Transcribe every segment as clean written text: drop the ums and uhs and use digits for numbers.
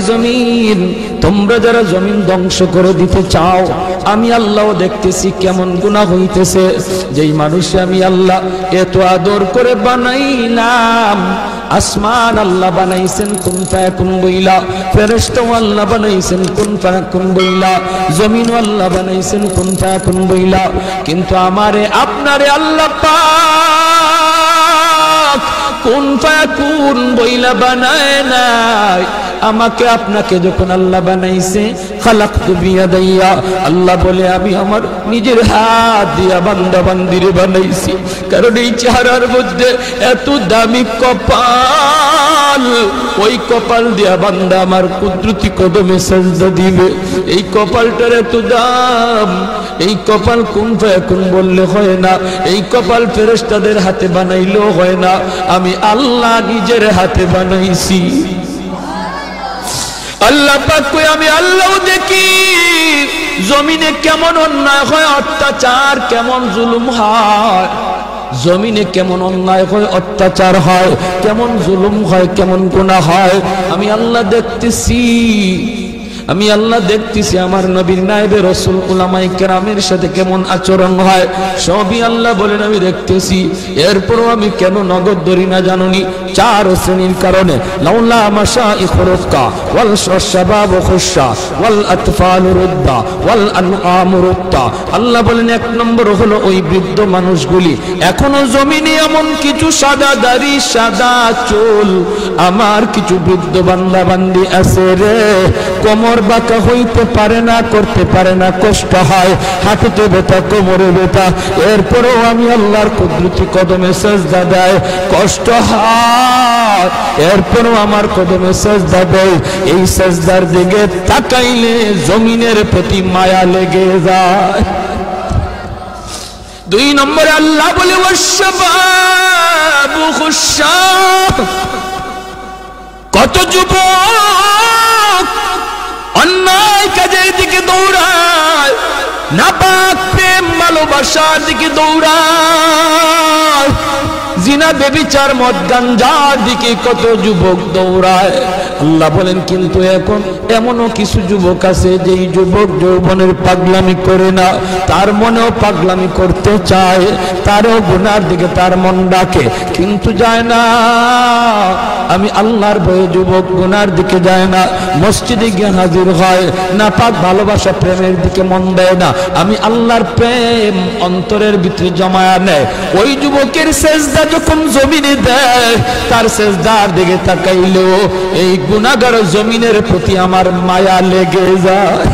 জমিন, তোমরা যারা জমিন ধ্বংস করে দিতে চাও, আমি আল্লাহ দেখতেছি কেমন গুনাহ হইতেছে। যেই মানুষে আমি আল্লাহ এত আদর করে বানাইলাম, আসমান আল্লাহ বানাইছেন কুন ফায়াকুন বইলা, ফেরেশতা আল্লাহ বানাইছেন কুন ফায়াকুন বইলা, জমিন আল্লাহ বানাইছেন কুন ফায়াকুন বইলা, কিন্তু আমারে আপনারে আল্লাহ পাক কুন ফায়াকুন বইলা বানায় নাই। আমাকে আপনাকে যখন আল্লাহ বানাইছে, খালাকতু বিয়াদাইয়া, আল্লাহ বলে আমি আমার নিজের হাত দিয়া বান্দা বান্দিরে বানাইছি। কারণ এই চেহারার মধ্যে এত দামি কপাল, ওই কপাল দিয়া বান্দা আমার কুদরতি কদমে সাজদা দিবে। এই কপালটার এত দাম, এই কপাল কুন ফায়াকুন বললে হয় না, এই কপাল ফেরেশতাদের হাতে বানাইলেও হয় না, আমি আল্লাহ নিজের হাতে বানাইছি। আল্লাহ পাক কই আমি আল্লাহ দেখি জমিনে কেমন অন্যায় হয়, অত্যাচার কেমন জুলুম হয়, জমিনে কেমন অন্যায় হয়, অত্যাচার হয়, কেমন জুলুম হয়, কেমন গুনাহ হয়, আমি আল্লাহ দেখতেছি। আমি আল্লাহ দেখতেছি আমার নবীর নায়েবে রাসূল উলামায়ে কেরামের সাথে কেমন আচরণ হয়, সবই আল্লাহ বলেন আমি দেখতেছি। এরপরও আমি কেন নগদ ধরি না জানুনি? 4 শ্রেণীর কারণে। লাউলা মাশাইখুর রুকা ওয়াল শাবাব খুশা ওয়াল আতফাল রুদ্দা ওয়াল আনআম রুদ্দা। আল্লাহ বলেন 1 নম্বর হলো ওই বৃদ্ধ মানুষগুলি, এখনো জমিনে এমন কিছু সাদা দাড়ি সাদা চুল আমার কিছু বৃদ্ধ বান্দা বান্দি আছে রে, কোমর বাঁকা হইতে পারে না, করতে পারে না, কষ্ট হয়, হাঁটুতে ব্যথা, কোমরে ব্যথা, এরপরেও আমি আল্লাহর কুদরতি কদমে সাজদা দেয়, কষ্ট হয়, এরপরেও আমার কদমে সাজদা দেয়। এই সাজদার দিকে তাকাইলে জমিনের প্রতি মায়া লেগে যায়। 2 নম্বরে আল্লাহ বলে ওয়াশবাবু খুশা, কত যুবক অন্যায় কাজের দিকে দৌড়ায়, নাপাক প্রেম ভালোবাসার দিকে দৌড়ায়, জিনা বেবিচার মদ গাঞ্জার দিকে কত যুবক দৌড়ায়। আল্লাহ বলেন কিন্তু এখন এমনও কিছু যুবক আছে যেই যুবক যৌবনের পাগলামি করে না, তার মনেও পাগলামি করতে চায়, তারও গুনার দিকে তার মন ডাকে কিন্তু যায় না। আমি আল্লাহর ভয়ে যুবক গুনার দিকে যায় না, মসজিদে গিয়ে হাজির হয় না, পাক ভালোবাসা প্রেমের দিকে মন দেয় না, আমি আল্লাহর প্রেম অন্তরের ভিতরে জমায়া নেয়। ওই যুবকের সেজদা যখন জমিনে দেয়, তার সেজদার দিকে তাকাইলেও এই গুনাহগার জমিনের প্রতি আমার মায়া লেগে যায়।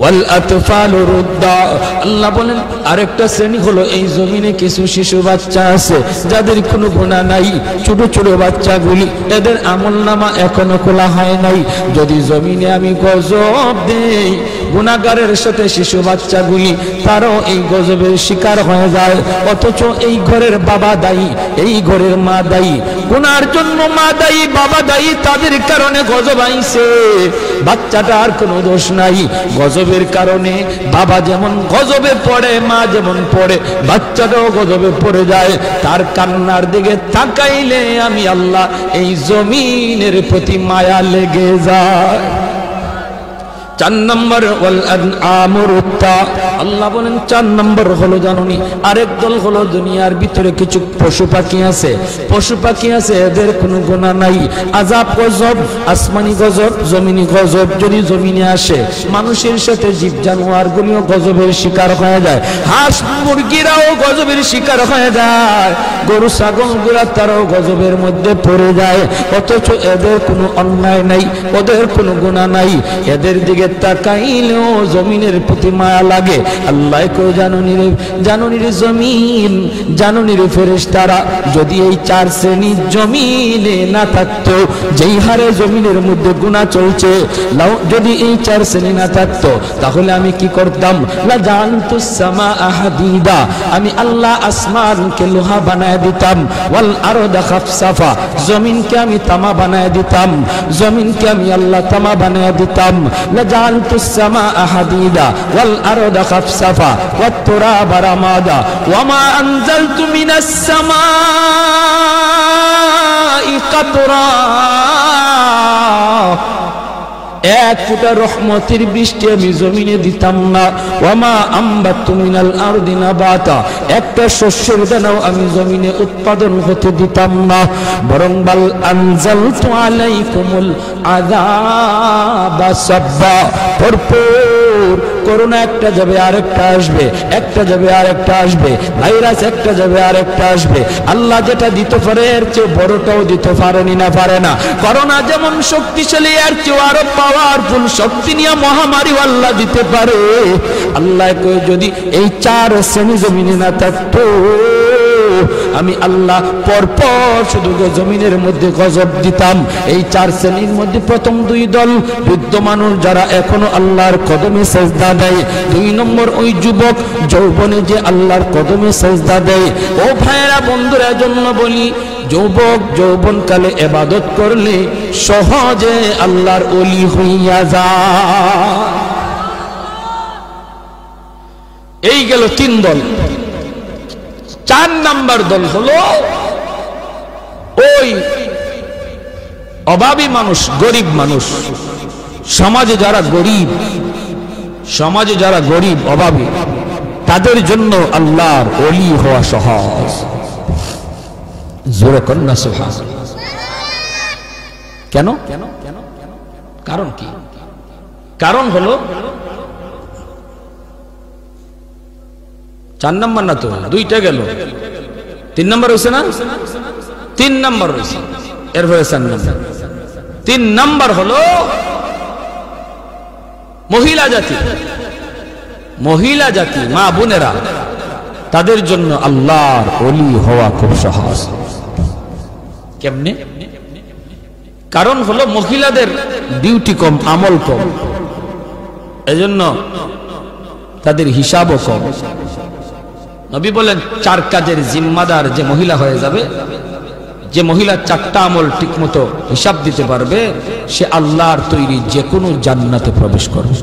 ওয়াল আতফাল রুদ্দা, আল্লাহ বলেন আরেকটা শ্রেণী হলো এই জমিনে কিছু শিশু বাচ্চা আছে যাদের কোনো গুনাহ নাই, ছোট ছোট বাচ্চাগুলি, এদের আমলনামা এখনো খোলা হয় নাই। যদি জমিনে আমি গজব দেই, গুনাহগারের সাথে শিশু বাচ্চাগুলি তারও এই গজবের শিকার হয়ে যায়, অথচ এই ঘরের বাবা দায়ী, এই ঘরের মা দায়ী, গুনার জন্য মা দায়ী, বাবা দায়ী, তাদের কারণে গজব আইছে, বাচ্চাটার কোনো দোষ নাই। গজবের কারণে বাবা যেমন গজবে পড়ে, মা যেমন পড়ে, বাচ্চাটাও গজবে পড়ে যায়। তার কান্নার দিকে তাকাইলে আমি আল্লাহ এই জমিনের প্রতি মায়া লেগে যায়। 4 নম্বর ওয়াল আনআম রুদ্দা, আল্লাহ বলেন 4 নম্বর হলো জানুনি আরেক দল হলো দুনিয়ার ভিতরে কিছু পশু পাখি আছে, পশু পাখি আছে এদের কোনো গুনাহ নাই, আযাব গজব, আসমানি গজব, জমিনি গজব যদি জমিনে আসে, মানুষের সাথে জীব জানোয়ারগুলিও গজবের শিকার হয়ে যায়, হাঁস মুরগিরাও গজবের শিকার হয়ে যায়, গরু ছাগলগুলা তারাও গজবের মধ্যে পড়ে যায়, অথচ এদের কোনো অন্যায় নাই, ওদের কোনো গুনাহ নাই, এদের দিকে তাকাইলেও জমিনের প্রতি মায়া লাগে। আল্লাহ কই জানুনি রে জমিন, জানুনি রে ফেরেশতারা, যদি এই 4 শ্রেণী জমিনে না থাকতো, যেই হারে জমিনের মধ্যে গুনাহ চলছে, যদি এই 4 শ্রেণী না থাকতো তাহলে আমি কি করতাম? লা জানতুস সামাআ হাদিদা, আমি আল্লাহ আসমানকে লোহা বানায় দিতাম, ওয়াল আরদা খাফসাফা, জমিনকে আমি তামা বানায় দিতাম, জমিনকে আমি আল্লাহ তামা বানায় দিতাম। লা জানতুস সামাআ হাদিদা ওয়াল আরদা খাফসাফা ওয়াত তুরাবা রামাদা ওয়া মা আনজালতু মিনাস সামাই কাতরা এক ফোঁটা রহমতের বৃষ্টি আমি জমিনে দিতাম না। ওয়ামা আম্বাতু মিনাল আরদি নাবাতা, একটা শস্যের দানাও আমি জমিনে উৎপাদন হতে দিতাম না। বরং বাল আনজালতু আলাইকুমুল আযাবা সাব্বা, ভরপুর করোনা একটা যাবে আরেকটা আসবে, একটা যাবে আরেকটা আসবে, ভাইরাস একটা যাবে আরেকটা আসবে। আল্লাহ যেটা দিতে পারে এর চেয়ে বড়টাও দিতে পারেনি না পারে না। করোনা যেমন শক্তিশালী এর চেয়ে আরো পাওয়ারফুল শক্তি নিয়ে মহামারী আল্লাহ দিতে পারে। আল্লাহ কই যদি এই চার শ্রেণী জমিনে না থাকতো, আমি আল্লাহ পরপর শুধু জমিনের মধ্যে গজব দিতাম। এই চার শ্রেণীর মধ্যে প্রথম দুই দল বৃদ্ধ মানুষ যারা এখনো আল্লাহর কদমে সেজদা দেয়, দুই নম্বর ওই যুবক যৌবনে যে আল্লাহর কদমে সেজদা দেয়। ও ভাইয়েরা বন্ধুরা, জন্য বলি যুবক যৌবনকালে ইবাদত করলে সহজে আল্লাহর ওলি হইয়া যায়। এই গেল তিন দল। চার নাম্বার দল হলো ওই অভাবী মানুষ, গরিব মানুষ। সমাজে যারা গরিব অভাবী, তাদের জন্য আল্লাহর ওলি হওয়া সহজ। জোরে কন্যা সুবহানাল্লাহ। কেন? কারণ কি? কারণ হলো চার নাম্বার না তো, দুইটা গেল, তিন নাম্বার হয়েছে না? তিন নাম্বার হয়েছে, এরপরে চার নাম্বার। তিন নাম্বার হলো মহিলা জাতি, মা বোনেরা, তাদের জন্য আল্লাহর ওলি হওয়া খুব সহজ। কেমনে? কারণ হলো মহিলাদের ডিউটি কম, আমল কম, এজন্য তাদের হিসাবও কম। নবী বলেন চার কাজের জিম্মাদার যে মহিলা হয়ে যাবে, যে মহিলা চারটা আমল ঠিকমতো হিসাব দিতে পারবে, সে আল্লাহর তৈরি যে কোনো জান্নাতে প্রবেশ করবে।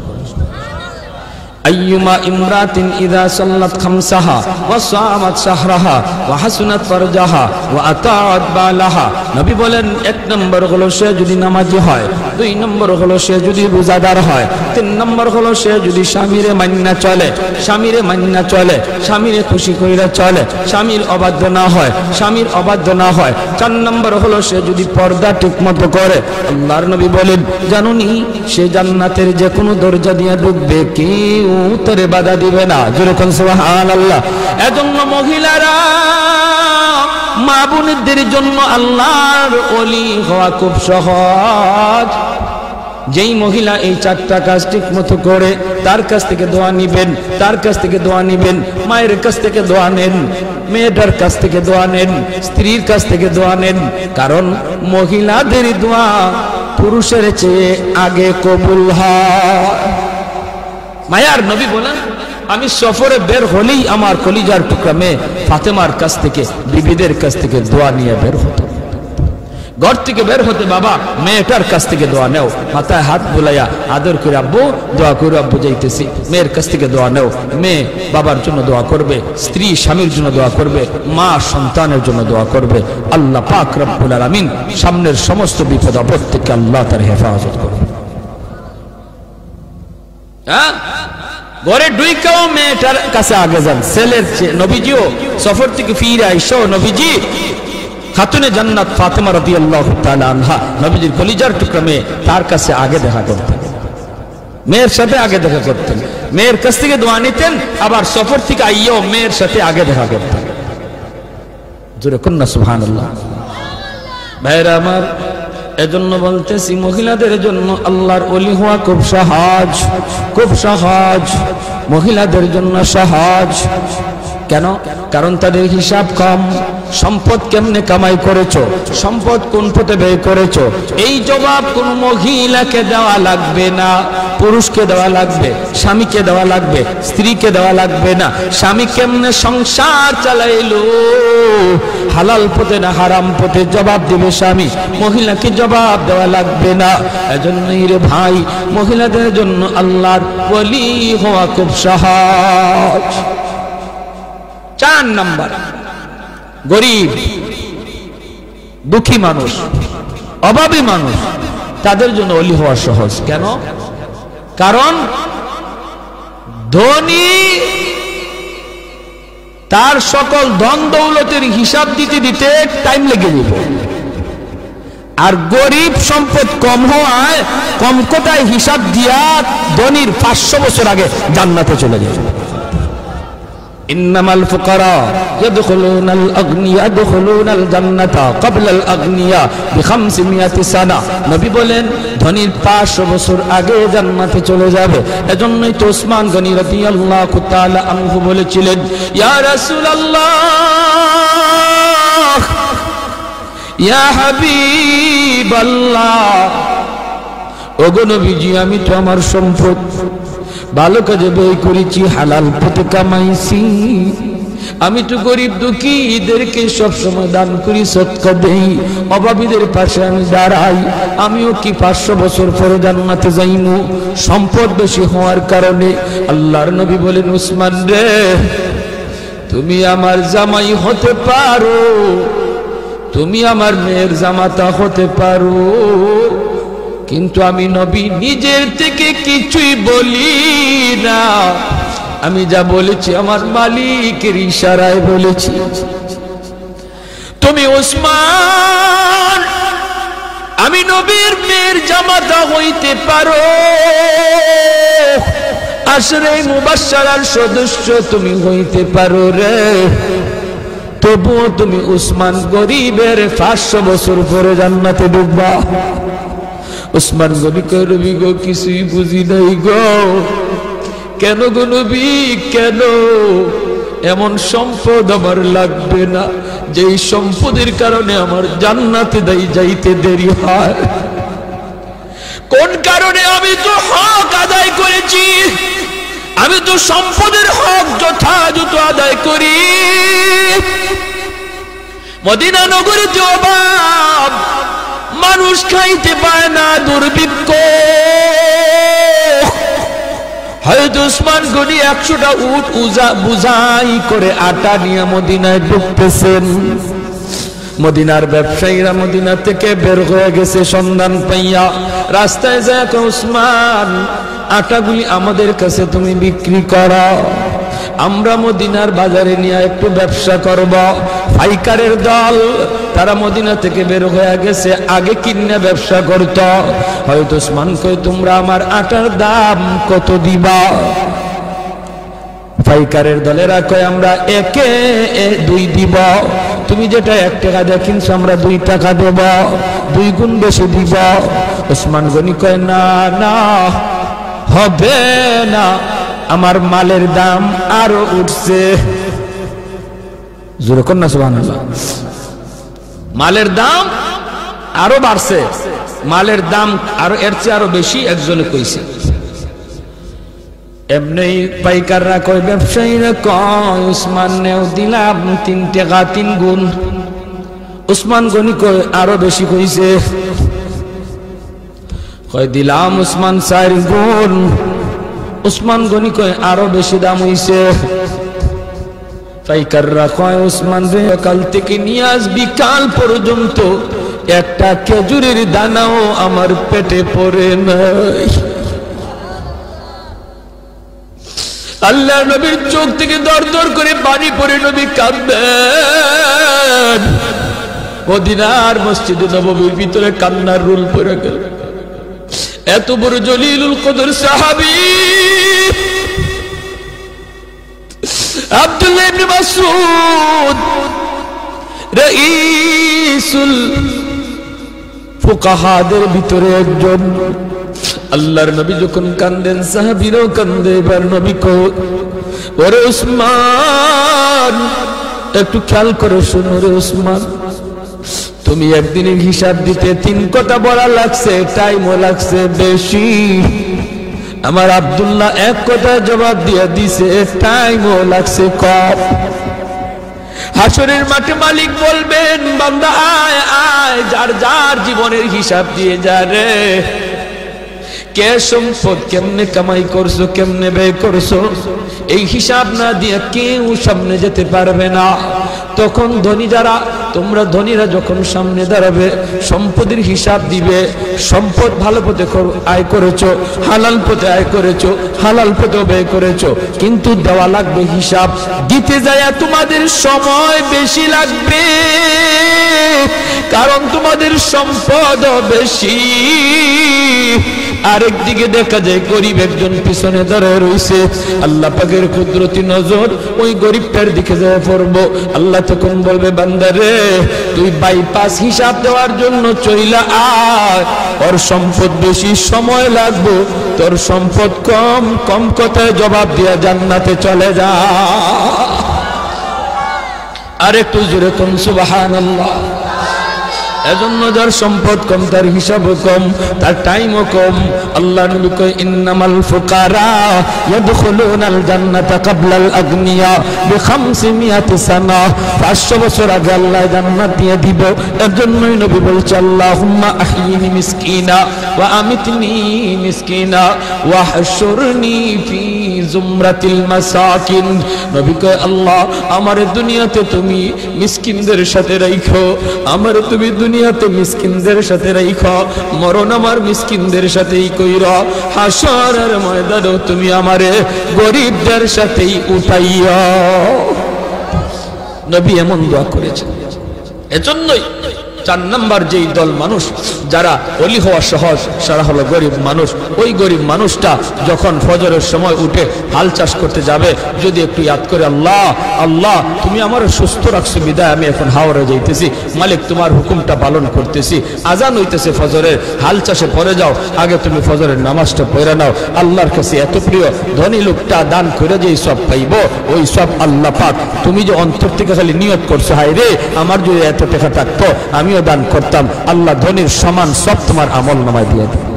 আইয়ুমা ইমরাতিন ইযা সাল্লাত খামসাহা ওয়া সামাত শাহরাহা ওয়া হাসনাত ফারজাহা ওয়া আতাআত বালাহা। নবী বলেন এক নম্বর হলো সে যদি নামাজি হয়, দুই নম্বর হলো সে যদি রোজাদার হয়, তিন নম্বর হলো সে যদি স্বামীরে মান্না চলে, স্বামীরে খুশি কইরা চলে, স্বামীর অবাধ্য না হয়, চার নম্বর হলো সে যদি পর্দা ঠিকমতো করে। আল্লাহর নবী বলেন জানুনি সে জান্নাতের যে কোনো দরজা দিয়ে ঢুকবে, কেউ তারে বাধা দিবে না। যেরকম সুবহানাল্লাহ। এজন্য মহিলারা, মা বোনদের জন্য আল্লাহর ওলি হওয়া খুব সহজ। যেই মহিলা এই চারটা কাজ ঠিক মতো করে, তার কাছ থেকে দোয়া নিবেন, মায়ের কাছ থেকে দোয়া নেন, মেয়েটার কাছ থেকে দোয়া নেন, স্ত্রীর কাছ থেকে দোয়া নেন। কারণ মহিলাদের দোয়া পুরুষের চেয়ে আগে কবুল হয়। মায়ার নবী বলেন আমি সফরে বের হলেই আমার কলিজার টুকরা মেয়ে ফাতেমার কাছ থেকে, বিবিদের কাছ থেকে দোয়া নিয়ে বের হতো। ঘর থেকে বের হতে বাবা মেয়েটার কাছ থেকে দোয়া নেও, মাথায় হাত বুলাইয়া আদর করে আব্বু দোয়া করে, আব্বু যাইতেছি। মেয়ের কাছ থেকে দোয়া নেও, মেয়ে বাবার জন্য দোয়া করবে, স্ত্রী স্বামীর জন্য দোয়া করবে, মা সন্তানের জন্য দোয়া করবে। আল্লাহ পাক রব্বুল আলামিন সামনের সমস্ত বিপদ আপদ থেকে আল্লাহ তার হেফাজত করবে। ঘরে ঢুইকাও মেয়েটার কাছে আগে যান। ছেলের নবীজিও সফর থেকে ফিরে আইসো, নবীজি খাতুনে জান্নাত ফাতেমা রাদিয়াল্লাহু তাআলা আনহা, নবীজির কলিজার টুকরা মেয়ে, তার কাছে আগে দেখা করতেন, মেয়ের সাথে আগে দেখা করতেন, মেয়ের কাছ থেকে দোয়া নিতেন, আবার সফর থেকে আইয়াও মেয়ের সাথে আগে দেখা করতেন। জোরে কন্যা সুবহানাল্লাহ। ভাইরা আমার, এজন্য বলতেছি মহিলাদের জন্য আল্লাহর ওলি হওয়া খুব সহজ, মহিলাদের জন্য সহজ। কেন? কারণ তাদের হিসাব কম। সম্পদ কেমনে কামাই করেছো, সম্পদ কোন পথে ব্যয় করেছো, এই জবাব কোন মহিলাকে দেওয়া লাগবে না, পুরুষকে দেওয়া লাগবে, স্বামীকে দেওয়া লাগবে, স্ত্রীকে দেওয়া লাগবে না। স্বামী কেমনে সংসার চালাইলো, হালাল পথে না হারাম পথে, জবাব দিবে স্বামী, মহিলাকে জবাব দেওয়া লাগবে না। এজন্যই রে ভাই, মহিলাদের জন্য আল্লাহর ওলি হওয়া খুব সহজ। চার নাম্বার, গরিব দুঃখী মানুষ, অভাবী মানুষ, তাদের জন্য ওলি হওয়া সহজ। কেন? কারণ ধনী তার সকল ধন দৌলতের হিসাব দিতে দিতে টাইম লেগে যাবে, আর গরিব সম্পদ কম হওয়ায় কম কোটায় হিসাব দিয়া ধনীর 500 বছর আগে জান্নাতে চলে যাবে। ইন্নামাল ফুকারা ইয়াদখুলুনাল আগনিয়া ইয়াদখুলুনাল জান্নাতা ক্বাবলাল আগনিয়া বি500 সানা। নবী বলেন ধনীর 500 বছর আগে জান্নাতে চলে যাবে। এজন্যই তো ওসমান গনি রাদিয়াল্লাহু তাআলা আনহু বলেছিলেন, ইয়া রাসূলুল্লাহ ইয়া হাবিবাল্লাহ, ওগো নবীজি আমি তো আমার সম্পদ ভালো কাজে ব্যয় করেছি, হালাল পথে কামাইছি, আমি তো গরিব দুঃখী এদেরকে সবসময় দান করি, সদকা দেই, অভাবীদের পাশে আমি দাঁড়াই, আমিও কি 500 বছর পরে জান্নাতে যাইমু? সম্পদ বেশি হওয়ার কারণে আল্লাহর নবী বলেন, উসমান রে তুমি আমার জামাই হতে পারো, তুমি আমার মেয়ের জামাতা হতে পারো, কিন্তু আমি নবী নিজের থেকে কিছুই বলি না, আমি যা বলেছি আমার মালিকের ইশারায় বলেছি। তুমি ওসমান আমি নবীর মেয়ের জামাতা হইতে পারো, আশরে মুবাশশারার সদস্য তুমি হইতে পারো রে, তবুও তুমি উসমান গরিবের 500 বছর পরে জান্নাতে ঢুকবা। উসমান গনি কয়, নবী গো কিছুই বুঝি নাই গো। কেন গো নবী, কেন? এমন সম্পদ আমার লাগবে না যেই সম্পদের কারণে আমার জান্নাতে যাইতে দেরি হয়। কোন কারণে? আমি তো হক আদায় করেছি, আমি তো সম্পদের হক যথাযথ আদায় করি। মদিনা নগরীতে অভাব, মানুষ খাইতে পায় না, দুর্ভিক্ষ। হয়তো উসমান গনি 100টা উট বুঝাই করে আটা নিয়ে মদিনায় ঢুকতেছেন। মদিনার ব্যবসায়ীরা মদিনা থেকে বের হয়ে গেছে সন্ধান পাইয়া, রাস্তায় যায় উসমান আটাগুলি আমাদের কাছে তুমি বিক্রি করো, আমরা মদিনার বাজারে নিয়ে একটু ব্যবসা করব। পাইকারের দল তারা মদিনা থেকে বের হয়ে গেছে, আগে কিনে ব্যবসা করত। হয়তো উসমান কই, তোমরা আমার আটার দাম কত দিবা? পাইকারের দলেরা কয়, আমরা 1-2 দিব। তুমি যেটা 1 টাকা দিয়ে কিনছো আমরা 2 টাকা দেব, 2 গুণ বেশি দিব। উসমান গনি কয়, না না হবে না, আমার মালের দাম আরো উঠছে। জোরে কর না সুবহানাল্লাহ। মালের দাম আরো বাড়ছে, মালের দাম আরো এর চেয়ে আরো বেশি একজনে কইছে। এমনি পাইকাররা কয়, ব্যবসায়ীরা কয়, উসমান নেও দিলাম 3 টাকা 3 গুণ। উসমান গনি কয়, আরো বেশি কইছে। কয় দিলাম উসমান 4 গুণ। উসমান গনি কয়, আরো বেশি দাম হইছে। পাইকাররা কয়, উসমান রে কাল থেকে নিয়ে আজ বিকাল পর্যন্ত একটা খেজুরের দানাও আমার পেটে পড়ে নাই। আল্লাহ নবীর চোখ থেকে দর দর করে পানি পড়ে নবী কাঁদবেন। মদিনার মসজিদে নববীর ভিতরে কান্নার রুল পড়ে গেল। এত বড় জলিলুল কদর সাহাবী আব্দুল্লাহ ইবনে মাসউদ রাইসুল ফুকাহাদের ভিতরে একজন। আল্লাহর নবী যখন কান্দেন সাহাবীরাও কান্দে। এবার নবী কো, ওরে উসমান একটু খেয়াল করে শোনো রে উসমান, তুমি একদিনের হিসাব দিতে 3 কথা বলা লাগছে, টাইমও লাগছে বেশি। আমার আব্দুল্লাহ 1 কথা জবাব দিয়ে দিছে, টাইমও লাগছে কম। হাসরের মাঠে মালিক বলবেন, বান্দা আয় আয়, যার যার জীবনের হিসাব দিয়ে যা রে। কে সম্পদ কেমনে কামাই করছো, কেমনে ব্যয় করছো, এই হিসাব না দিয়ে কেউ সামনে যেতে পারবে না। তখন ধনী যারা তোমরা ধনীরা যখন সামনে দাঁড়াবে সম্পদের হিসাব দিবে, সম্পদ ভালো পথে আয় করেছো, হালাল পথে আয় করেছো, হালাল পথে ব্যয় করেছো, কিন্তু দেওয়া লাগবে হিসাব। দিতে যায় তোমাদের সময় বেশি লাগবে, কারণ তোমাদের সম্পদ বেশি। আরেকদিকে দেখা যায় গরিব একজন পিছনে দাঁড়ায় রয়েছে, আল্লাহ পাকের কুদরতি নজর ওই গরিবটার দিকে যায় পড়বো। আল্লাহ তখন বলবে, বান্দারে তুই বাইপাস হিসাব দেওয়ার জন্য চইলা আয়, ওর সম্পদ বেশি, সময় লাগবে, তোর সম্পদ কম, কম কথায় জবাব দিয়া জান্নাতে চলে যা। আর একটু জোরে কোন সুবহানাল্লাহ। এজন্য যার সম্পদ কম তার হিসাবও কম, তার টাইমও কম। আল্লাহ নবী কয়, ইন্নামাল ফুকারা ইয়াদখুলুনাল জান্নাতা ক্বাবলাল আগনিয়া বি500 সানা। 500 বছর আগে আল্লাহ জান্নাত দিয়ে দিব। এর জন্যই নবী বলছে, আল্লাহুম্মা আহইনি মিসকিনা ওয়া আমিতনি মিসকিনা ওয়া হাশুরনি ফি জুমরাতিল মাসাকিন। নবী কয়, আল্লাহ আমার দুনিয়াতে তুমি মিসকিনদের সাথে রাখো, আমার তুমি দুনিয়াতে মিসকিনদের সাথে রাখো, মরণ আমার মিসকিনদের সাথেই কইরা, হাসরের ময়দানেও তুমি আমারে গরিবদের সাথেই উঠাইয়া। নবী এমন দোয়া করেছেন। এজন্যই 4 নাম্বার যেই দল মানুষ যারা ওলি হওয়া সহজ, সারা হলো গরিব মানুষ। ওই গরিব মানুষটা যখন ফজরের সময় উঠে হাল চাষ করতে যাবে, যদি একটু ইয়াদ করে, আল্লাহ আল্লাহ তুমি আমার সুস্থ রাখছো বিদায় আমি এখন হাওড়ে যাইতেছি, মালিক তোমার হুকুমটা পালন করতেছি, আজান হইতেছে ফজরের, হাল চাষে পরে যাও, আগে তুমি ফজরের নামাজটা পড়ে নাও। আল্লাহর কাছে এত প্রিয়, ধনী লোকটা দান করে যেই সব পাইব, ওই সব আল্লাহ পাক তুমি যে অন্তর থেকে খালি নিয়ত করছো, হায় রে আমার যদি এত টাকা থাকতো আমিও দান করতাম, আল্লাহ ধনীর সমান সব তোমার আমল নামায় দিয়ে দিবে।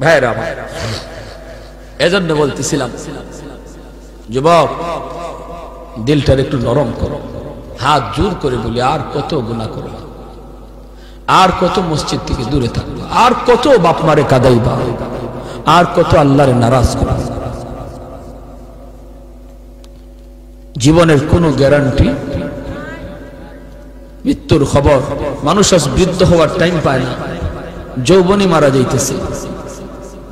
ভাইরা এজন্য বলতেছিলাম, যুবক দিলটার একটু নরম করো, হাত জোর করে বলি, আর কত গুনাহ করবা, আর কত মসজিদ থেকে দূরে থাকবা, আর কত বাপ মারে কাঁদাইবা, আর কত আল্লাহরে নারাজ করবা। জীবনের কোনো গ্যারান্টি, মৃত্যুর খবর, মানুষ আজ বৃদ্ধ হওয়ার টাইম পায় না, যৌবনই মারা যাইতেছে,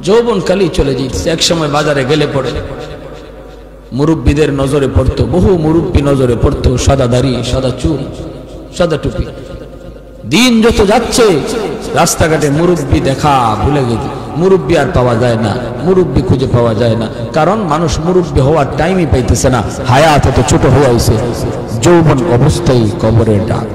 যৌবন কালি চলে যাইতেছে। এক সময় বাজারে গেলে পড়ে মুরব্বীদের নজরে পড়তো, বহু মুরব্বী নজরে পড়তো, সাদা দাড়ি, সাদা চুল, সাদা টুপি। দিন যত যাচ্ছে রাস্তাঘাটে মুরব্বী দেখা ভুলে গেছে, মুরব্বী আর পাওয়া যায় না, মুরব্বী খুঁজে পাওয়া যায় না, কারণ মানুষ মুরব্বী হওয়ার টাইমই পাইতেছে না, হায়াত এত ছোট হয়ে আছে, যৌবন অবস্থায় কবরের ডাক।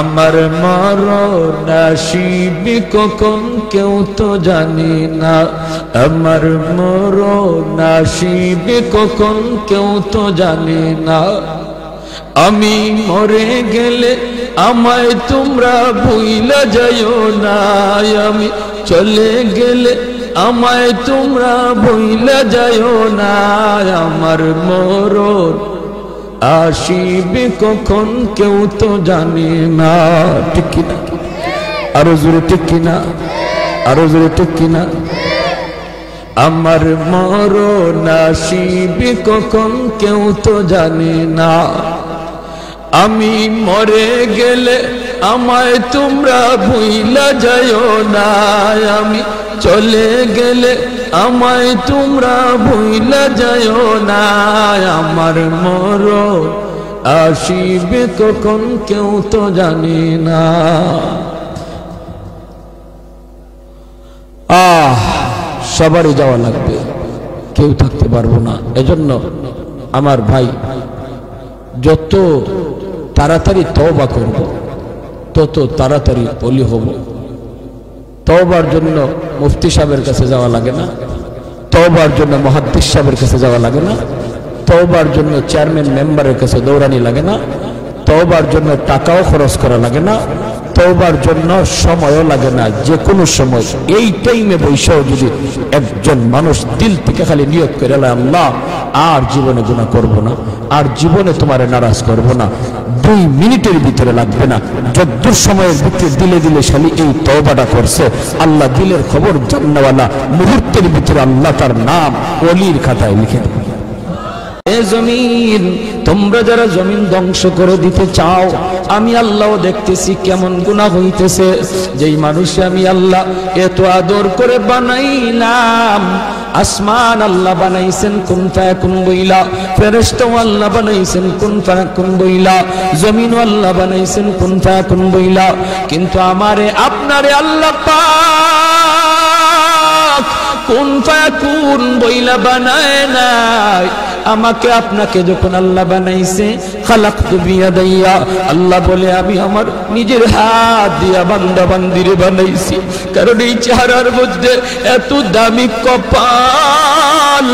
আমার মরণ আসিবে কখন কেউ তো জানে না, আমার মরণ আসিবে কখন কেউ তো জানে না, আমি মরে গেলে আমায় তোমরা ভুইলা যাইও না, আমি চলে গেলে আমায় তোমরা ভুইলা যাইও না, আমার মরণ আসিবে কখন কেউ তো জানে না। ঠিক কিনা? আরো জোরে ঠিক কিনা? আরো জোরে ঠিক কিনা? আমার মরণ আসিবে কখন কেউ তো জানে না, আমি মরে গেলে আমায় তোমরা ভুইলা যাইও না, আমি চলে গেলে আমায় তোমরা ভুইলা যাইও না, আমার মরণ আসিবে কখন কেউ তো জানে না। সবারই যাওয়া লাগবে, কেউ থাকতে পারবো না। এজন্য আমার ভাই, যত তাড়াতাড়ি তওবা করব তত তাড়াতাড়ি ওলি হব। তওবার জন্য মুফতি সাহেবের কাছে যাওয়া লাগে না, তওবার জন্য মুহাদ্দিস সাহেবের কাছে যাওয়া লাগে না, তওবার জন্য চেয়ারম্যান মেম্বারের কাছে দৌড়ানি লাগে না, তওবার জন্য টাকাও খরচ করা লাগে না, তওবার জন্য সময়ও লাগে না। যে কোনো সময় এই টাইমে বৈশাও যদি একজন মানুষ দিল থেকে খালি নিয়ত করে, আল্লাহ আর জীবনে গুনাহ করব না, আর জীবনে তোমারে নারাজ করব না, 2 মিনিটের ভিতরে লাগবে না, যদ্দূর সময়ের ভিতরে দিলে দিলে শালি এই তওবাটা করছে, আল্লাহ দিলের খবর জাননেওয়ালা, মুহূর্তের ভিতরে আল্লাহ তার নাম ওলির খাতায় লিখে দেবে। এ জমিন, তোমরা যারা জমিন ধ্বংস করে দিতে চাও, আমি আল্লাহ দেখতেছি কেমন গুনাহ হইতেছে। যেই মানুষে আমি আল্লাহ এত আদর করে বানাইলাম, আসমান আল্লাহ বানাইছেন কুন ফায়াকুন বইলা, ফেরেশতা আল্লাহ বানাইছেন কুন ফায়াকুন বইলা, জমিন আল্লাহ বানাইছেন কুন ফায়াকুন বইলা, কিন্তু আমারে আপনারে আল্লাহ পাক কুন ফায়াকুন বইলা বানায় নাই। আমাকে আপনাকে যখন আল্লাহ বানাইছে, খালাকতু বিয়াদাইয়া, আল্লাহ বলে আমি আমার নিজের হাত দিয়া বান্দা বান্দিরে বানাইছি। কারণ এই চেহারার মধ্যে এত দামি কপাল,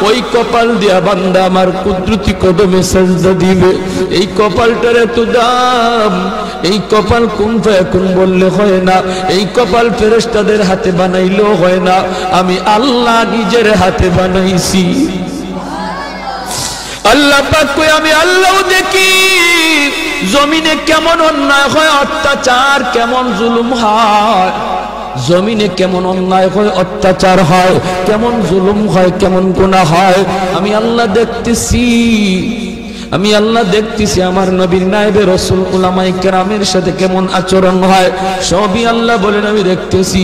ওই কপাল দিয়া বান্দা আমার কুদরতি কদমে সাজদা দিবে। এই কপালটার এত দাম, এই কপাল কুন ফায়াকুন বললে হয় না, এই কপাল ফেরেশতাদের হাতে বানাইলেও হয় না, আমি আল্লাহ নিজের হাতে বানাইছি। আল্লাহ পাক কই আমি আল্লাহ দেখি জমিনে কেমন অন্যায় হয়, অত্যাচার কেমন জুলুম হয়, জমিনে কেমন অন্যায় হয়, অত্যাচার হয়, কেমন জুলুম হয়, কেমন গুনাহ হয়, আমি আল্লাহ দেখতেছি। আমি আল্লাহ দেখতেছি আমার নবীর নায়েবে রাসূল উলামায়ে কেরামের সাথে কেমন আচরণ হয়, সবই আল্লাহ বলেন আমি দেখতেছি।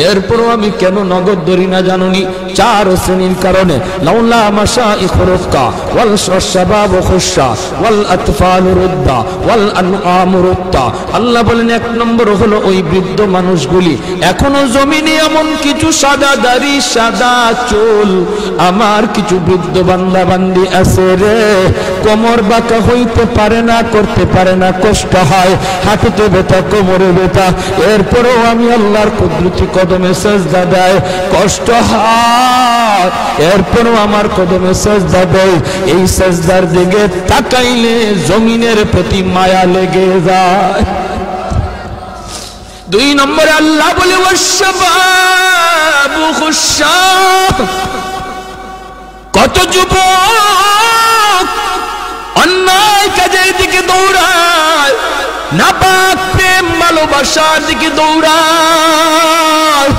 এরপরও আমি কেন নগদ ধরি না জানুনি? 4 শ্রেণীর কারণে। লাউলা মাশাইখুর রুফকা ওয়াল শাবাব খুশা ওয়াল আতফাল রুদ্দা ওয়াল আনআম রুত্তা। আল্লাহ বলেন 1 নম্বর হলো ওই বৃদ্ধ মানুষগুলি, এখনো জমিনে এমন কিছু সাদা দাড়ি সাদা চুল আমার কিছু বৃদ্ধ বান্দা বান্দি আছে রে, কোমর বাঁকা হইতে পারে না, করতে পারে না, কষ্ট হয়, হাঁটুতে ব্যথা, কোমরে ব্যথা, এরপরেও আমি আল্লাহর কুদরতি কদমে সাজদা দেয়, কষ্ট হয়, এরপরেও আমার কদমে সাজদা দেয়। এই সাজদার দিকে তাকাইলে জমিনের প্রতি মায়া লেগে যায়। 2 নম্বরে আল্লাহ বলে ওয়াশবাবু খুশা, কত যুবক অন্যায় কাজের দিকে দৌড়ায়, নাপাক প্রেম ভালোবাসার দিকে দৌড়ায়,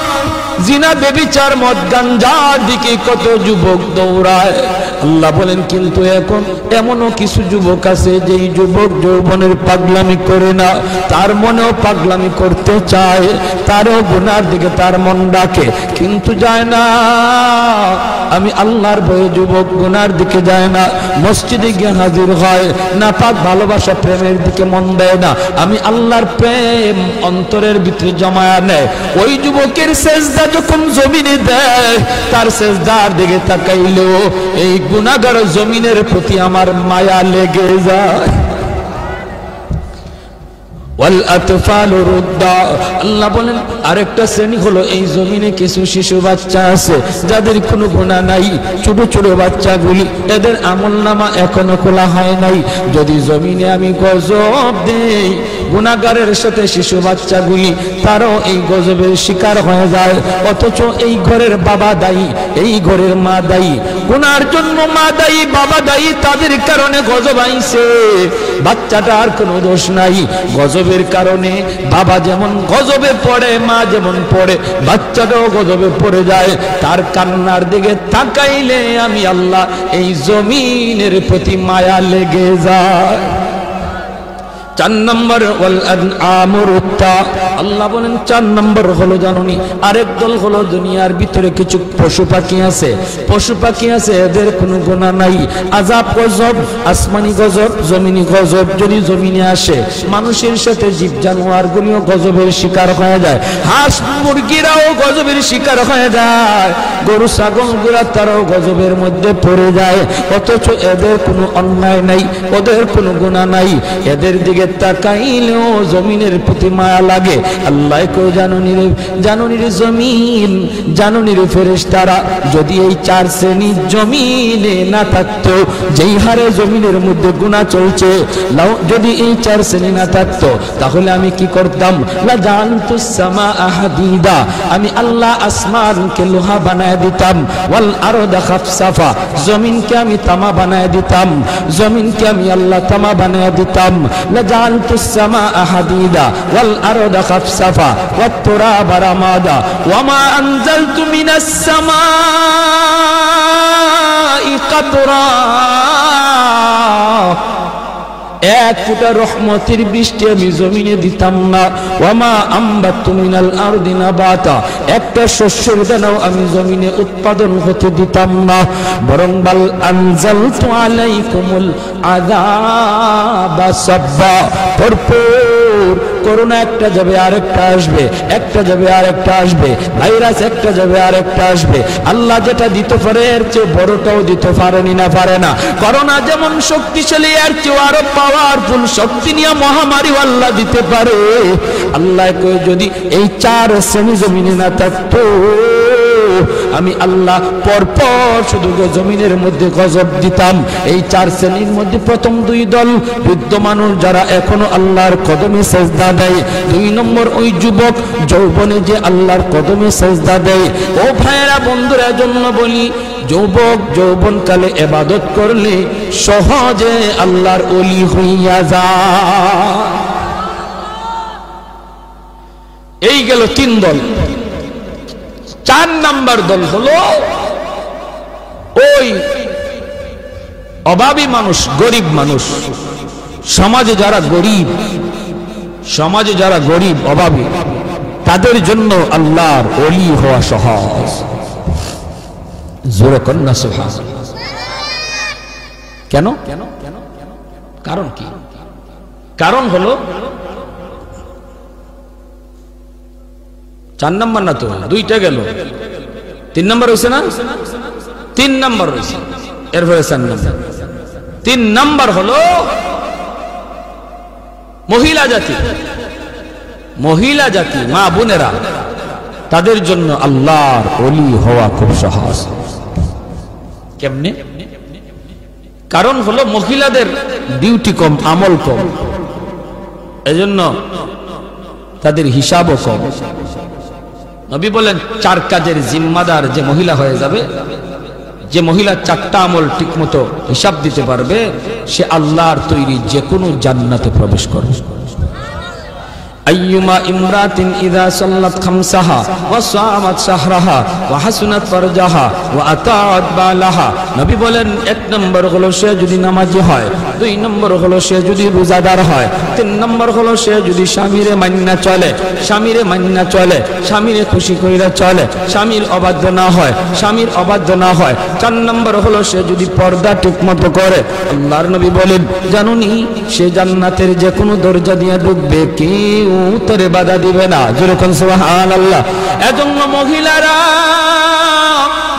জিনা বেবিচার মদ গাঞ্জার দিকে কত যুবক দৌড়ায়। আল্লাহ বলেন কিন্তু এখন এমনও কিছু যুবক আছে যেই যুবক যৌবনের পাগলামি করে না, তার মনেও পাগলামি করতে চায়, তারও গুনার দিকে তার মন ডাকে কিন্তু যায় না। আমি আল্লাহর ভয়ে যুবক গুনার দিকে যায় না, মসজিদে গিয়ে হাজির হয় না, পাক ভালোবাসা প্রেমের দিকে মন দেয় না, আমি আল্লাহর প্রেম অন্তরের ভিতরে জমায়া নেয়। ওই যুবকের সেজদা যখন জমিনে দেয়, তার সেজদার দিকে তাকাইলেও এই গুনাহগার জমিনের প্রতি আমার মায়া লেগে যায়। ওয়াল আতফাল রুদ্দা, আল্লাহ বলেন আরেকটা শ্রেণী হলো এই জমিনে কিছু শিশু বাচ্চা আছে যাদের কোনো গুনাহ নাই, ছোট ছোট বাচ্চাগুলি, এদের আমলনামা এখনো খোলা হয় নাই। যদি জমিনে আমি গজব দেই, গুনাহগারের সাথে শিশু বাচ্চাগুলি তারাও এই গজবের শিকার হয়ে যায়, অথচ এই ঘরের বাবা দায়ী, এই ঘরের মা দায়ী, গুনার জন্য মা দায়ী, বাবা দায়ী, তাদের কারণে গজব আইছে, বাচ্চাটার কোনো দোষ নাই। গজবের কারণে বাবা যেমন গজবে পড়ে, মা যেমন পড়ে, বাচ্চাটাও গজবে পড়ে যায়। তার কান্নার দিকে তাকাইলে আমি আল্লাহ এই জমিনের প্রতি মায়া লেগে যায়। 4 নম্বর ওয়াল আনআম রুত্তা, আল্লাহ বলেন 4 নম্বর হলো জানুনি আরেক দল হলো দুনিয়ার ভিতরে কিছু পশু পাখি আছে, পশু পাখি আছে এদের কোনো গুনাহ নাই, আযাব গজব, আসমানি গজব, জমিনি গজব যদি জমিনে আসে, মানুষের সাথে জীব জানোয়ারগুলিও গজবের শিকার হয়ে যায়, হাঁস মুরগিরাও গজবের শিকার হয়ে যায়, গরু ছাগলগুলা তারাও গজবের মধ্যে পড়ে যায়, অথচ এদের কোনো অন্যায় নাই, ওদের কোনো গুনাহ নাই, এদের দিকে তাকাইলেও জমিনের প্রতি মায়া লাগে। আল্লাহ কো জাননি রে জমিন, জাননি রে ফেরেশতারা, যদি এই 4 শ্রেণীর জমিনে না থাকতো, যেই হারে জমিনের মধ্যে গুনাহ চলছে, যদি এই 4 শ্রেণী না থাকতো তাহলে আমি কি করতাম? লা জানতুস সামাআ হাদিদা, আমি আল্লাহ আসমানকে লোহা বানায় দিতাম। ওয়াল আরদা খাফসাফা, জমিনকে আমি তামা বানায় দিতাম, জমিনকে আমি আল্লাহ তামা বানায় দিতাম। লা জানতুস সামাআ হাদিদা ওয়াল আরদা খাফসাফা ওয়াত তুরাবা রামাদা ওয়া মা আনজালতু মিনাস সামাই কাতরা, এক ফোঁটা রহমতের বৃষ্টি আমি জমিনে দিতাম না। ওয়ামা আম্বাতু মিনাল আরদি নাবাতা, একটা শস্যের দানাও আমি জমিনে উৎপাদন হতে দিতাম না। বরং বাল আনজালতু আলাইকুমুল আযাবা সাব্বা, ভরপুর করোনা একটা যাবে আরেকটা আসবে, একটা যাবে আরেকটা আসবে, ভাইরাস একটা যাবে আরেকটা আসবে। আল্লাহ যেটা দিতে পারে এর চেয়ে বড়টাও দিতে পারেনি না পারে না। করোনা যেমন শক্তিশালী, এর চেয়ে আরো পাওয়ারফুল শক্তি নিয়ে মহামারী আল্লাহ দিতে পারে। আল্লাহ কই যদি এই 4 শ্রেণী জমিনে না থাকতো, আমি আল্লাহ পরপর শুধু জমিনের মধ্যে গজব দিতাম। এই 4 শ্রেণীর মধ্যে প্রথম 2 দল বৃদ্ধ মানুষ যারা এখনো আল্লাহর কদমে সেজদা দেয়, 2 নম্বর ওই যুবক যৌবনে যে আল্লাহর কদমে সেজদা দেয়। ও ভাইয়েরা বন্ধুরা, জন্য বলি যুবক যৌবনকালে ইবাদত করলে সহজে আল্লাহর ওলি হইয়া যায়। এই গেল 3 দল। 4 নাম্বার দল হলো ওই অভাবী মানুষ, গরিব মানুষ, সমাজে যারা গরিব অভাবী, তাদের জন্য আল্লাহর ওলি হওয়া সহজ। জোরে কন্যা সুবহানাল্লাহ। কেন? কারণ কি? কারণ হলো 4 নাম্বার না তো, 2টা গেল, 3 নাম্বার হয়েছে না? 3 নাম্বার হয়েছে, এরপরে 4 নাম্বার। 3 নাম্বার হলো মহিলা জাতি, মা বোনেরা, তাদের জন্য আল্লাহর ওলি হওয়া খুব সহজ। কেমনে? কারণ হলো মহিলাদের ডিউটি কম, আমল কম, এজন্য তাদের হিসাবও কম। নবী বলেন 4 কাজের জিম্মাদার যে মহিলা হয়ে যাবে, যে মহিলা 4টা আমল ঠিকমতো হিসাব দিতে পারবে, সে আল্লাহর তৈরি যে কোনো জান্নাতে প্রবেশ করবে। আইয়ুমা ইমরাতিন ইযা সাল্লাত খামসাহা ওয়া সামাত শাহরাহা ওয়া হাসনাত ফারজাহা ওয়া আতাআত বালাহা, নবী বলেন 1 নম্বর হলো সে যদি নামাজি হয়, 2 নম্বর হলো সে যদি রোজাদার হয়, 3 নম্বর হলো সে যদি স্বামীরে মান্না চলে, স্বামীরে খুশি কইরা চলে, স্বামীর অবাধ্য না হয়, 4 নম্বর হলো সে যদি পর্দা ঠিকমতো করে। আল্লাহর নবী বলেন, জানুনি সে জান্নাতের যে কোনো দরজা দিয়ে ঢুকবে, কেউ তোরে বাধা দিবে না। যেরকম সুবহানাল্লাহ। এজন্য মহিলারা,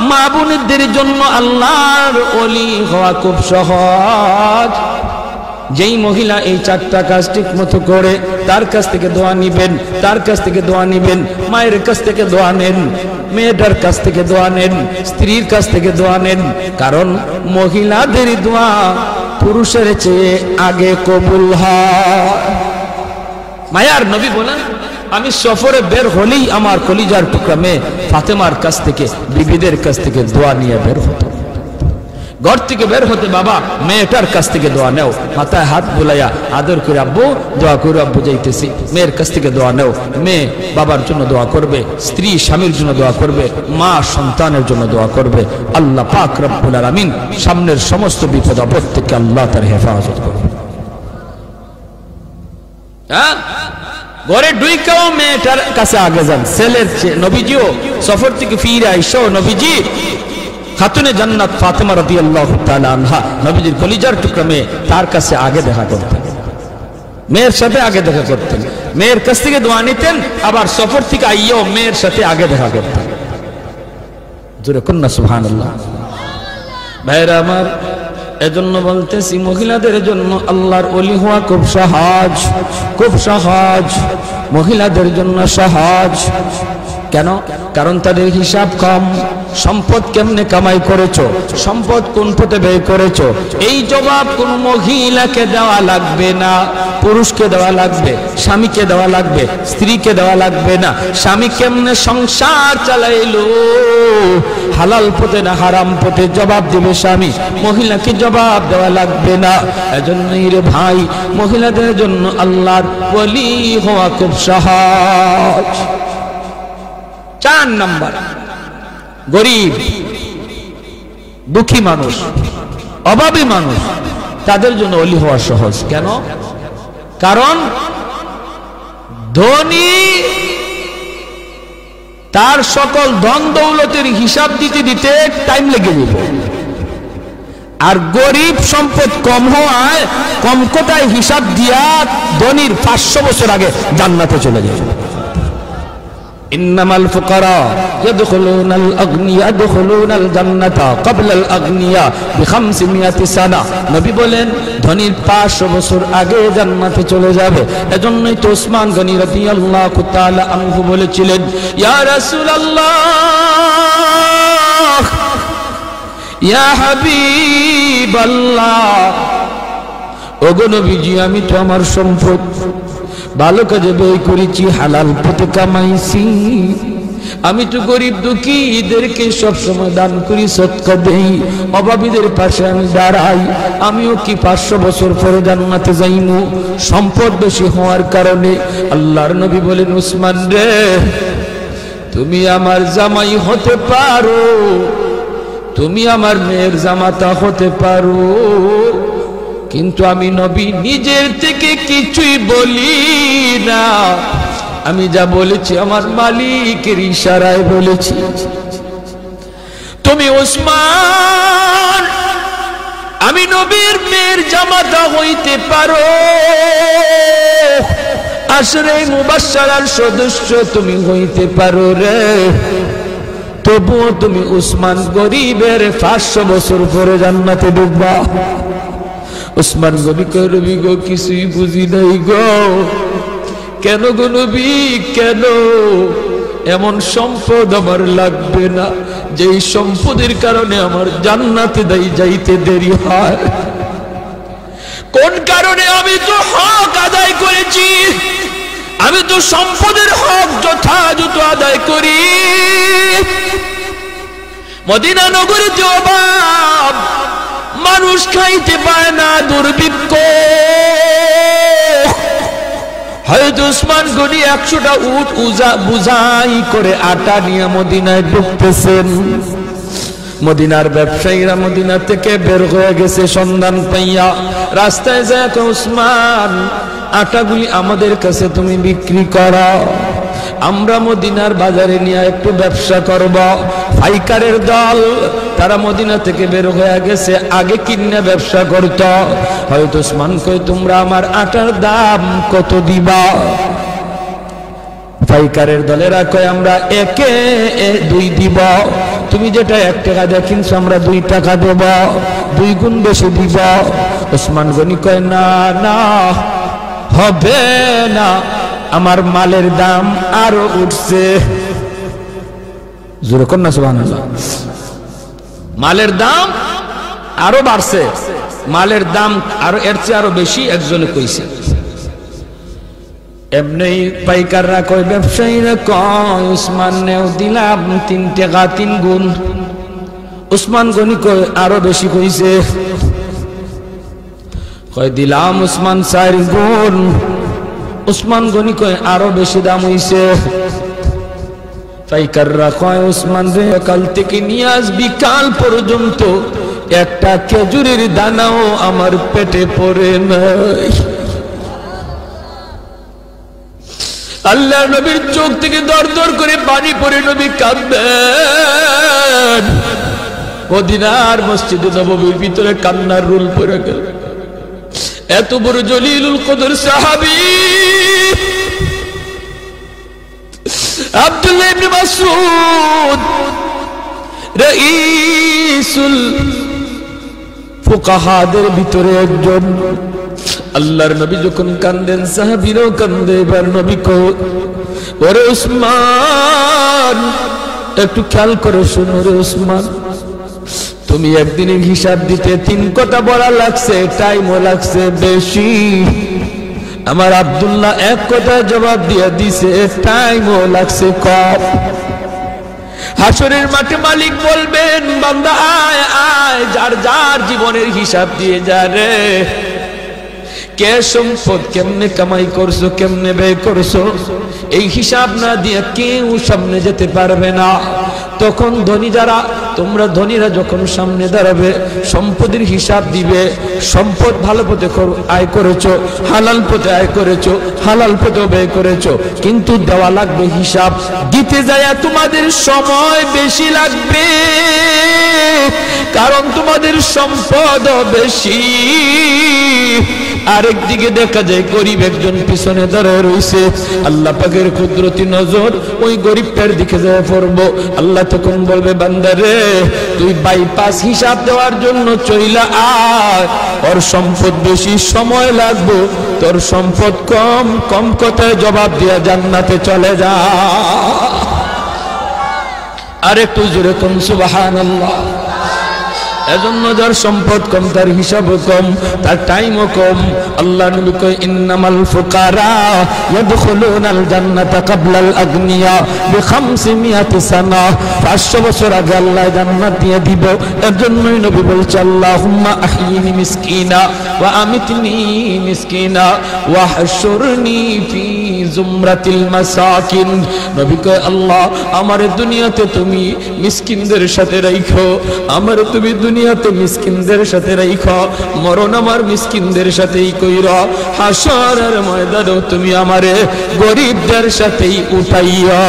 মা বোনদের জন্য আল্লাহর ওলি হওয়া খুব সহজ। যেই মহিলা এই 4টা কাজ ঠিক মতো করে, তার কাছ থেকে দোয়া নিবেন, মায়ের কাছ থেকে দোয়া নেন, মেয়েটার কাছ থেকে দোয়া নেন, স্ত্রীর কাছ থেকে দোয়া নেন। কারণ মহিলাদের দোয়া পুরুষের চেয়ে আগে কবুল হয়। মায়ার নবী বলেন, আমি সফরে বের হলেই আমার কলিজার টুকরা মেয়ে ফাতেমার কাছ থেকে, বিবিদের কাছ থেকে দোয়া নিয়ে বের হতো। ঘর থেকে বের হতে বাবা মেয়েটার কাছ থেকে দোয়া নেও, মাথায় হাত বুলাইয়া আদর করে আব্বু দোয়া করে, আব্বু যাইতেছি, মেয়ের কাছ থেকে দোয়া নেও। মেয়ে বাবার জন্য দোয়া করবে, স্ত্রী স্বামীর জন্য দোয়া করবে, মা সন্তানের জন্য দোয়া করবে। আল্লাহ পাক রব্বুল আলামিন সামনের সমস্ত বিপদ আপদ থেকে আল্লাহ তার হেফাজত করবে। ঘরে ঢুইকাও মেয়েটার কাছে আগে যান, ছেলের চেয়ে। নবীজিও সফর থেকে ফিরে আইসো, নবীজি খাতুনে জান্নাত ফাতেমা রাদিয়াল্লাহু তাআলা আনহা, নবীজির কলিজার টুকরা মেয়ে, তার কাছে আগে দেখা করতেন, মেয়ের সাথে আগে দেখা করতেন, মেয়ের কাছ থেকে দোয়া নিতেন, আবার সফর থেকে আইয়াও মেয়ের সাথে আগে দেখা করতেন। জোরে কন্যা সুবহানাল্লাহ। ভাইরা আমার, এজন্য বলতেছি মহিলাদের জন্য আল্লাহর ওলি হওয়া খুব সহজ, খুব সহজ, মহিলাদের জন্য সহজ। কেন? কারণ তাদের হিসাব কম। সম্পদ কেমনে কামাই করেছো, সম্পদ কোন পথে ব্যয় করেছো, এই জবাব কোন মহিলাকে দেওয়া লাগবে না, পুরুষকে দেওয়া লাগবে, স্বামীকে দেওয়া লাগবে, স্ত্রীকে দেওয়া লাগবে না। স্বামী কেমনে সংসার চালাইলো, হালাল পথে না হারাম পথে, জবাব দেবে স্বামী, মহিলাকে জবাব দেওয়া লাগবে না। এজন্যই রে ভাই, মহিলাদের জন্য আল্লাহর ওলি হওয়া খুব সহজ। 4 নাম্বার, গরিব দুঃখী মানুষ, অভাবী মানুষ, তাদের জন্য ওলি হওয়া সহজ। কেন? কারণ ধনী তার সকল ধন দৌলতের হিসাব দিতে দিতে টাইম লেগে যাবে, আর গরিব সম্পদ কম হওয়ায় কম কোটায় হিসাব দিয়া ধনীর 500 বছর আগে জান্নাতে চলে যাবে। ইন্নামাল ফুকারা ইয়াদখুলুনাল আগনিয়া ইয়াদখুলুনাল জান্নাতা ক্বাবলাল আগনিয়া বি500 সানা। নবী বলেন ধনীর 500 বছর আগে জান্নাতে চলে যাবে। এজন্যই তো ওসমান গনি রাদিয়াল্লাহু তাআলা আনহু বলেছিলেন, ইয়া রাসূলুল্লাহ, ইয়া হাবিবাল্লাহ, ওগো নবীজি, আমি তো আমার সম্পদ ভালো কাজে ব্যয় করেছি, হালাল পথে কামাইছি, আমি তো গরিব দুঃখীদেরকে সবসময় দান করি, সদকা দেই, অভাবীদের পাশে আমি দাঁড়াই, আমিও কি 500 বছর পরে জান্নাতে যাইমু সম্পদ বেশি হওয়ার কারণে? আল্লাহর নবী বলেন, উসমান রে, তুমি আমার জামাই হতে পারো, তুমি আমার মেয়ের জামাতা হতে পারো, কিন্তু আমি নবী নিজের থেকে কিছুই বলি না, আমি যা বলেছি আমার মালিকের ইশারায় বলেছি। তুমি ওসমান, আমি নবীর মেয়ের জামাতা হইতে পারো, আশরে মুবাশশারার সদস্য তুমি হইতে পারো রে, তবুও তুমি উসমান গরিবের 500 বছর পরে জান্নাতে ঢুকবা। উসমান নবী কয়, নবী গো, কিছুই বুঝি নাই গো। কেন গো নবী, কেন? এমন সম্পদ আমার লাগবে না যেই সম্পদের কারণে আমার জান্নাতে যাইতে দেরি হয়। কোন কারণে? আমি তো হক আদায় করেছি, আমি তো সম্পদের হক যথাযথ আদায় করি। মদিনা নগরীতে অভাব, মানুষ খাইতে পায় না, দুর্ভিক্ষ। হযরত উসমান গনি 100টা উট বুঝাই করে আটা নিয়ে মদিনায় ঢুকতেছেন। মদিনার ব্যবসায়ীরা মদিনা থেকে বের হয়ে গেছে সন্ধান পাইয়া, রাস্তায় যায়, উসমান, আটাগুলি আমাদের কাছে তুমি বিক্রি করো, আমরা মদিনার বাজারে নিয়ে একটু ব্যবসা করব। পাইকারের দল তারা মদিনা থেকে বের হয়ে গেছে, আগে কিনে ব্যবসা করত। হয়তো উসমান কয়, তোমরা আমার আটার দাম কত দিবা? পাইকারের দলেরা কয়, আমরা 1-2 দিব। তুমি যেটা 1 টাকা দিয়ে কিনছো আমরা 2 টাকা দেব, 2 গুণ বেশি দিব। উসমান গনি কয়, না না, হবে না, আমার মালের দাম আরো উঠছে। জোরে কর না সুবহানাল্লাহ। মালের দাম আরো বাড়ছে, মালের দাম আরো এর চেয়ে আরো বেশি একজনে কইছে। এমনি পাইকাররা কয়, ব্যবসায়ীরা কয়, উসমান নেও দিলাম 3 টাকা 3 গুণ। উসমান গনি কয়, আরো বেশি কইছে। কয়, দিলাম উসমান 4 গুণ। উসমান গনি কয়, আরো বেশি দাম হইছে। পাইকাররা কয়, উসমান রে, কাল থেকে নিয়ে আজ বিকাল পর্যন্ত একটা খেজুরের দানাও আমার পেটে পড়ে নাই। আল্লাহর নবীর চোখ থেকে দর দর করে পানি পড়ে নবী কাঁদবেন। মদিনার মসজিদে নববীর ভিতরে কান্নার রুল পড়ে গেল। এত বড় জলিলুল কদর সাহাবী আব্দুল্লাহ ইবনে মাসউদ, রাইসুল ফুকাহাদের ভিতরে একজন। আল্লাহর নবী যখন কান্দেন সাহাবীরাও কান্দে। এবার নবী কও, ওরে উসমান, একটু খেয়াল করে শোনো রে উসমান, তুমি একদিনের হিসাব দিতে 3 কথা বলা লাগছে, টাইমও লাগছে বেশি। আমার আব্দুল্লাহ 1 কথা জবাব দিয়ে দিছে, টাইমও লাগছে কম। হাসরের মাঠে মালিক বলবেন, বান্দা আয় আয়, যার যার জীবনের হিসাব দিয়ে যা রে। কে সম্পদ কেমনে কামাই করছো, কেমনে ব্যয় করছো, এই হিসাব না দিয়ে কেউ সামনে যেতে পারবে না। তখন ধনী যারা, তোমরা ধনীরা যখন সামনে দাঁড়াবে, সম্পদের হিসাব দিবে। সম্পদ ভালো পথে আয় করেছো, হালাল পথে আয় করেছো, হালাল পথে ব্যয় করেছো, কিন্তু দেওয়া লাগবে হিসাব। দিতে যায় তোমাদের সময় বেশি লাগবে, কারণ তোমাদের সম্পদ বেশি। আরেকদিকে দেখা যায় গরিব একজন পিছনে দাঁড়ায় রয়েছে। আল্লাহ পাকের কুদরতি নজর ওই গরিবটার দিকে যায় পড়বো। আল্লাহ তখন বলবে, বান্দারে তুই বাইপাস হিসাব দেওয়ার জন্য চইলা আয়, ওর সম্পদ বেশি, সময় লাগবে, তোর সম্পদ কম, কম কথায় জবাব দিয়া জান্নাতে চলে যা। আর একটু জোরে কোন সুবহানাল্লাহ। এজন্য যার সম্পদ কম, তার হিসাবও কম, তার টাইমও কম। আল্লাহ নবী কয়, ইন্নামাল ফুকারা ইয়াদখুলুনাল জান্নাতা ক্বাবলাল আগনিয়া বি500 সানা। 500 বছর আগে আল্লাহ জান্নাত দিয়ে দিব। এজন্যই নবী বলছে, আল্লাহুম্মা আহইনি মিসকিনা ওয়া আমিতনি মিসকিনা ওয়া হাশুরনি ফি জুমরাতিল মাসাকিন। নবী কয়, আল্লাহ আমার দুনিয়াতে তুমি মিসকিনদের সাথে রাখো, আমার তুমি দুনিয়াতে মিসকিনদের সাথে রাখো, মরণ আমার মিসকিনদের সাথেই কইরা, হাসরের ময়দানেও তুমি আমারে গরিবদের সাথেই উঠাইয়া।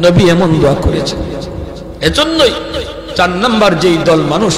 নবী এমন দোয়া করেছেন। এজন্যই 4 নাম্বার যেই দল মানুষ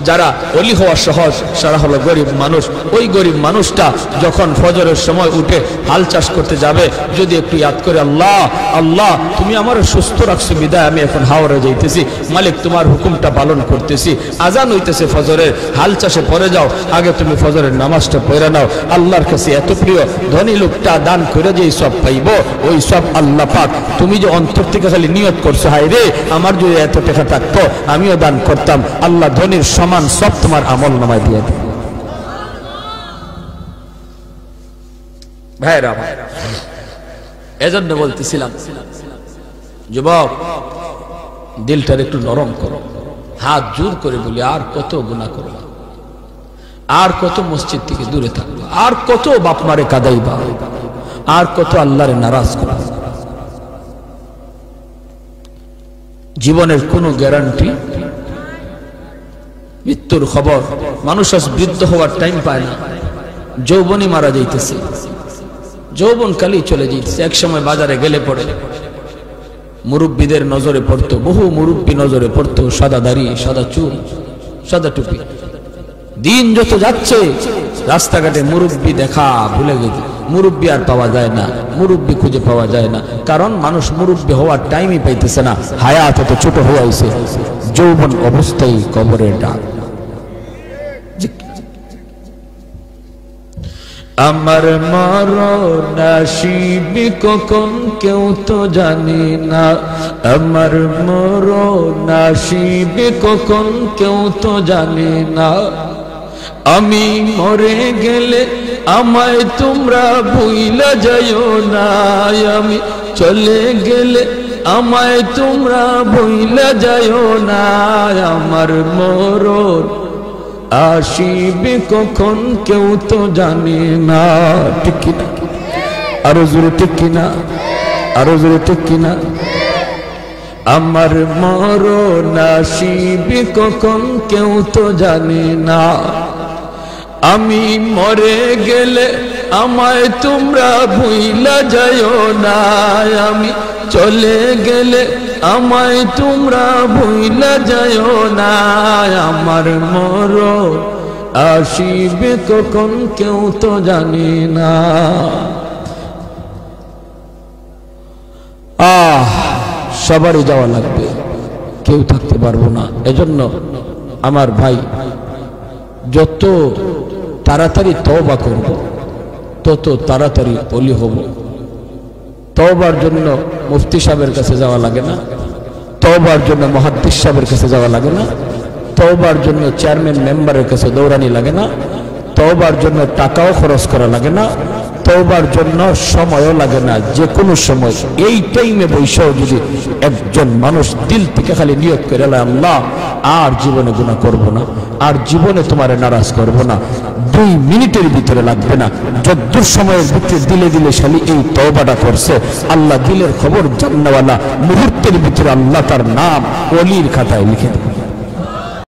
যারা ওলি হওয়া সহজ, সারা হলো গরিব মানুষ। ওই গরিব মানুষটা যখন ফজরের সময় উঠে হাল চাষ করতে যাবে, যদি একটু ইয়াদ করে, আল্লাহ আল্লাহ তুমি আমার সুস্থ রাখছো বিদায় আমি এখন হাওড়ে যাইতেছি, মালিক তোমার হুকুমটা পালন করতেছি। আজান হইতেছে ফজরের, হাল চাষে পড়ে যাও, আগে তুমি ফজরের নামাজটা পড়ে নাও। আল্লাহর কাছে এত প্রিয়, ধনী লোকটা দান করে যেই সব পাইব, ওই সব আল্লাহ পাক, তুমি যে অন্তর থেকে খালি নিয়ত করছো, হায় রে আমার যদি এত টাকা থাকতো আমিও দান করতাম, আল্লাহ ধনীর সমান সব তোমার আমল নামায় দিয়ে দিবে। ভাইরা, এজন্য বলতেছিলাম, যুবক দিলটার একটু নরম করো, হাত জোর করে বলি, আর কত গুনাহ করবা, আর কত মসজিদ থেকে দূরে থাকবা, আর কত বাপ মারে কাঁদাইবা, আর কত আল্লাহরে নারাজ করবা। জীবনের কোনো গ্যারান্টি, মৃত্যুর খবর, মানুষ আজ বৃদ্ধ হওয়ার টাইম পায় না, যৌবনই মারা যাইতেছে, যৌবন কালি চলে যাইতেছে। এক সময় বাজারে গেলে পড়ে মুরব্বীদের নজরে পড়তো, বহু মুরব্বী নজরে পড়তো, সাদা দাড়ি, সাদা চুল, সাদা টুপি। দিন যত যাচ্ছে রাস্তাঘাটে মুরব্বী দেখা ভুলে গেছে, মুরব্বী আর পাওয়া যায় না, মুরব্বী খুঁজে পাওয়া যায় না, কারণ মানুষ মুরব্বী হওয়ার টাইমই পাইতেছে না। হায়াত এত ছোট হয়ে আছে, যৌবন অবস্থায় কবরের ডাক। আমার মরণ আসিবে কখন কেউ তো জানে না, আমার মরণ আসিবে কখন কেউ তো জানে না। আমি মরে গেলে আমায় তোমরা ভুইলা যাইও না, আমি চলে গেলে আমায় তোমরা ভুইলা যাইও না। আমার মরণ আসিবে কখন কেউ তো জানে না। ঠিক কিনা? আরো জোরে ঠিক কিনা? আরো জোরে ঠিক কিনা? আমার মরণ আসিবে কখন কেউ তো জানে না। আমি মরে গেলে আমায় তোমরা ভুইলা যাইও না, আমি চলে গেলে আমায় তোমরা ভুইলা যাইও না। আমার মরণ আসিবে কখন কেউ তো জানে না। সবারই যাওয়া লাগবে, কেউ থাকতে পারবো না। এজন্য আমার ভাই, যত তাড়াতাড়ি তওবা করব তত তাড়াতাড়ি ওলি হব। তওবার জন্য মুফতি সাহেবের কাছে যাওয়া লাগে না, তওবার জন্য মুহাদ্দিস সাহেবের কাছে যাওয়া লাগে না, তওবার জন্য চেয়ারম্যান মেম্বারের কাছে দৌড়ানি লাগে না, তওবার জন্য টাকাও খরচ করা লাগে না, তওবার জন্য সময়ও লাগে না। যে কোনো সময় এই টাইমে বৈশাও যদি একজন মানুষ দিল থেকে খালি নিয়ত করে, আল্লাহ আর জীবনে গুনাহ করব না, আর জীবনে তোমারে নারাজ করব না, 2 মিনিটের ভিতরে লাগবে না, যদ্দূর সময়ের ভিতরে দিলে দিলে শালি এই তওবাটা করছে, আল্লাহ দিলের খবর জান্নাওয়ালা মুহূর্তের ভিতরে আল্লাহ তার নাম ওলির খাতায় লিখে দেবে।